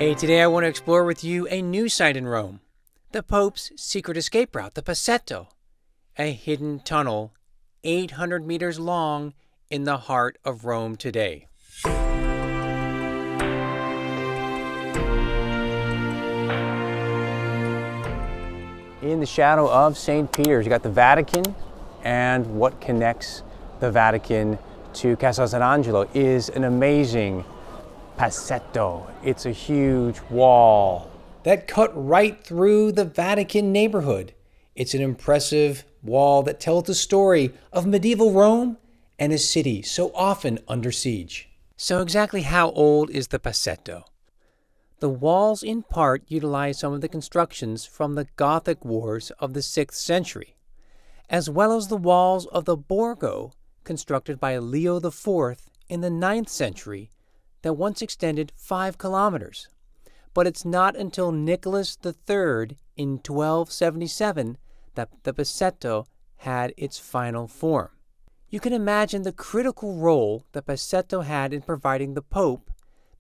Hey, today I want to explore with you a new site in Rome, the Pope's secret escape route, the Passetto, a hidden tunnel 800 meters long in the heart of Rome today. In the shadow of St. Peter's, you got the Vatican, and what connects the Vatican to Castel Sant'Angelo is an amazing Passetto. It's a huge wall that cut right through the Vatican neighborhood. It's an impressive wall that tells the story of medieval Rome and a city so often under siege. So exactly how old is the Passetto? The walls in part utilize some of the constructions from the Gothic wars of the 6th century, as well as the walls of the Borgo constructed by Leo IV in the 9th century that once extended 5 kilometers. But it's not until Nicholas III in 1277 that the Passetto had its final form. You can imagine the critical role that Passetto had in providing the Pope,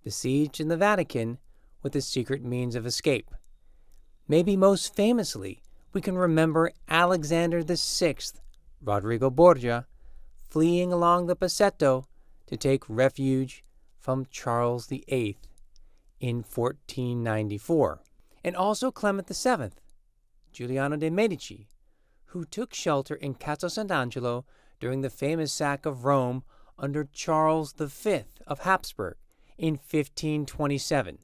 besieged in the Vatican, with a secret means of escape. Maybe most famously, we can remember Alexander VI, Rodrigo Borgia, fleeing along the Passetto to take refuge from Charles VIII in 1494, and also Clement VII, Giuliano de' Medici, who took shelter in Castel Sant'Angelo during the famous sack of Rome under Charles V of Habsburg in 1527.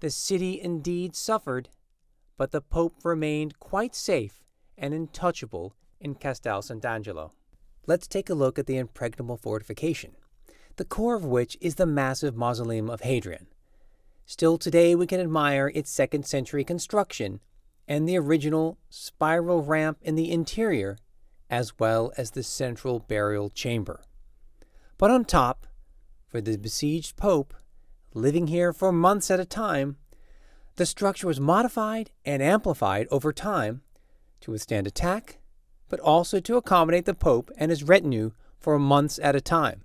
The city indeed suffered, but the Pope remained quite safe and untouchable in Castel Sant'Angelo. Let's take a look at the impregnable fortification, the core of which is the massive mausoleum of Hadrian. Still today we can admire its 2nd century construction and the original spiral ramp in the interior, as well as the central burial chamber. But on top, for the besieged Pope, living here for months at a time, the structure was modified and amplified over time to withstand attack, but also to accommodate the Pope and his retinue for months at a time.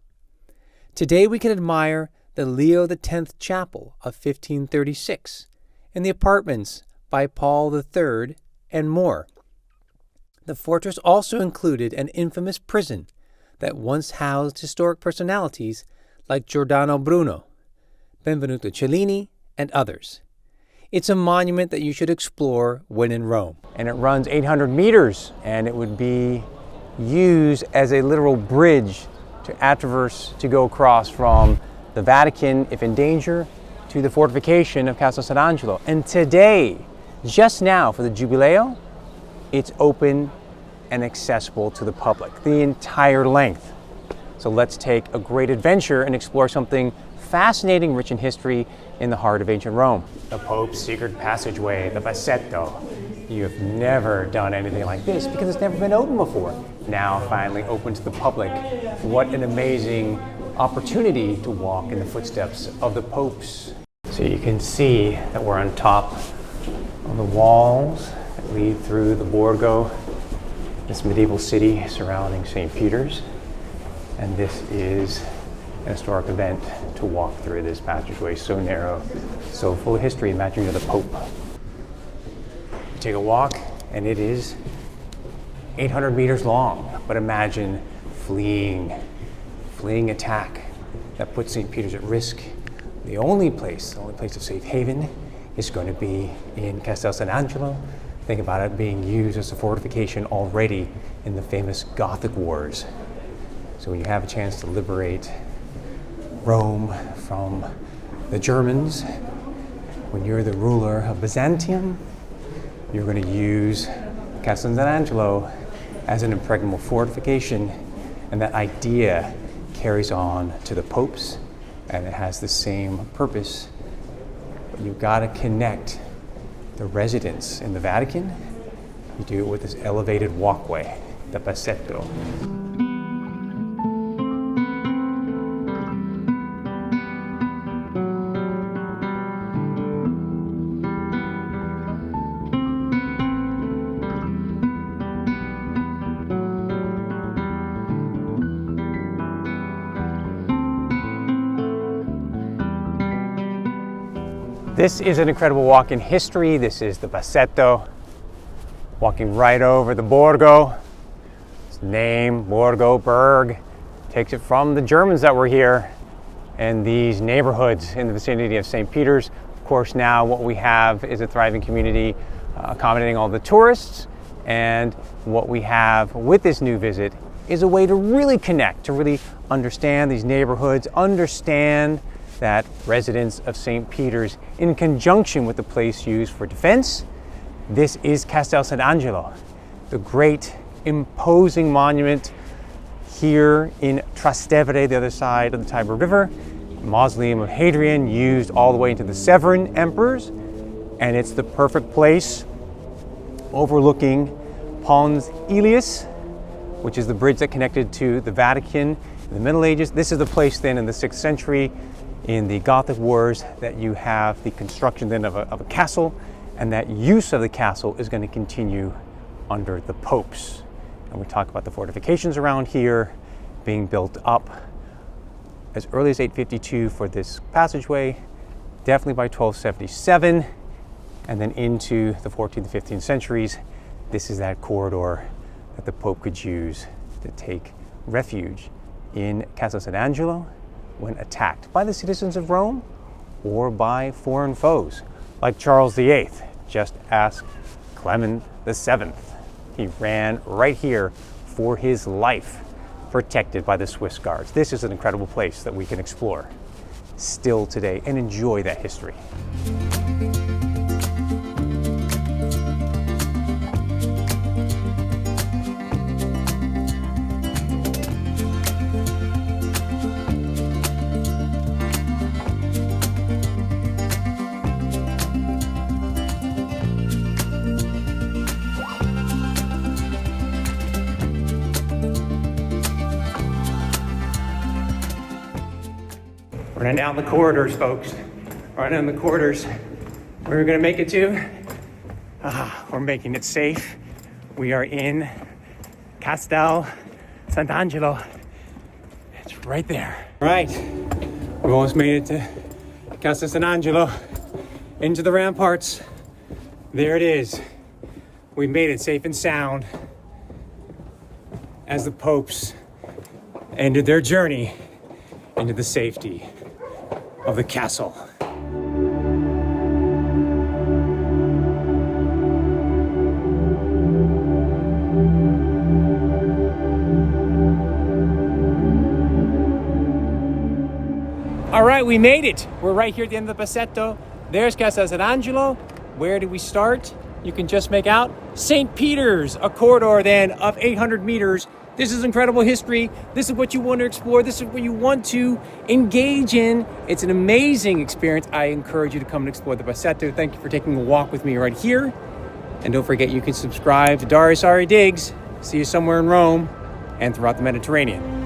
Today we can admire the Leo X chapel of 1536 and the apartments by Paul III and more. The fortress also included an infamous prison that once housed historic personalities like Giordano Bruno, Benvenuto Cellini, and others. It's a monument that you should explore when in Rome. And it runs 800 meters, and it would be used as a literal bridge to go across from the Vatican, if in danger, to the fortification of Castel Sant'Angelo. And today, just now for the Jubileo, it's open and accessible to the public, the entire length. So let's take a great adventure and explore something fascinating, rich in history, in the heart of ancient Rome. The Pope's secret passageway, the Passetto. You have never done anything like this because it's never been open before. Now finally open to the public. What an amazing opportunity to walk in the footsteps of the popes. So you can see that we're on top of the walls that lead through the Borgo, this medieval city surrounding St. Peter's. And this is an historic event to walk through this passageway, so narrow, so full of history. Imagine you're the Pope. You take a walk, and it is 800 meters long, but imagine fleeing attack that puts St. Peter's at risk. The only place of safe haven is going to be in Castel Sant'Angelo. Think about it being used as a fortification already in the famous Gothic wars. So when you have a chance to liberate Rome from the Germans, when you're the ruler of Byzantium, you're going to use Castel Sant'Angelo as an impregnable fortification, and that idea carries on to the popes, and it has the same purpose. But you've got to connect the residents in the Vatican. You do it with this elevated walkway, the Passetto. This is an incredible walk in history. This is the Passetto, walking right over the Borgo. Its name, Borgo, Berg, takes it from the Germans that were here and these neighborhoods in the vicinity of St. Peter's. Of course, now what we have is a thriving community accommodating all the tourists. And what we have with this new visit is a way to really connect, to really understand these neighborhoods, understand that residents of St. Peter's in conjunction with the place used for defense. This is Castel Sant'Angelo, the great imposing monument here in Trastevere, the other side of the Tiber River. Mausoleum of Hadrian, used all the way into the Severan emperors. And it's the perfect place overlooking Pons Ilius, which is the bridge that connected to the Vatican in the Middle Ages. This is the place then in the 6th century in the Gothic Wars that you have the construction then of a castle, and that use of the castle is going to continue under the popes. And we talk about the fortifications around here being built up as early as 852 for this passageway, definitely by 1277, and then into the 14th and 15th centuries. This is that corridor that the Pope could use to take refuge in Castel Sant'Angelo when attacked by the citizens of Rome or by foreign foes, like Charles VIII. Just ask Clement VII. He ran right here for his life, protected by the Swiss guards. This is an incredible place that we can explore still today and enjoy that history. Running down the corridors, folks. Running down the corridors. We're gonna make it to, we're making it safe. We are in Castel Sant'Angelo. It's right there. Right, we've almost made it to Castel Sant'Angelo, into the ramparts. There it is. We made it safe and sound as the popes ended their journey into the safety of the castle. All right, we made it. We're right here at the end of the Passetto. There's Castel Sant'Angelo. Where did we start? You can just make out St. Peter's, a corridor then of 800 meters. This is incredible history. This is what you want to explore. This is what you want to engage in. It's an amazing experience. I encourage you to come and explore the Passetto. Thank you for taking a walk with me right here. And don't forget, you can subscribe to Darius Digs. See you somewhere in Rome and throughout the Mediterranean.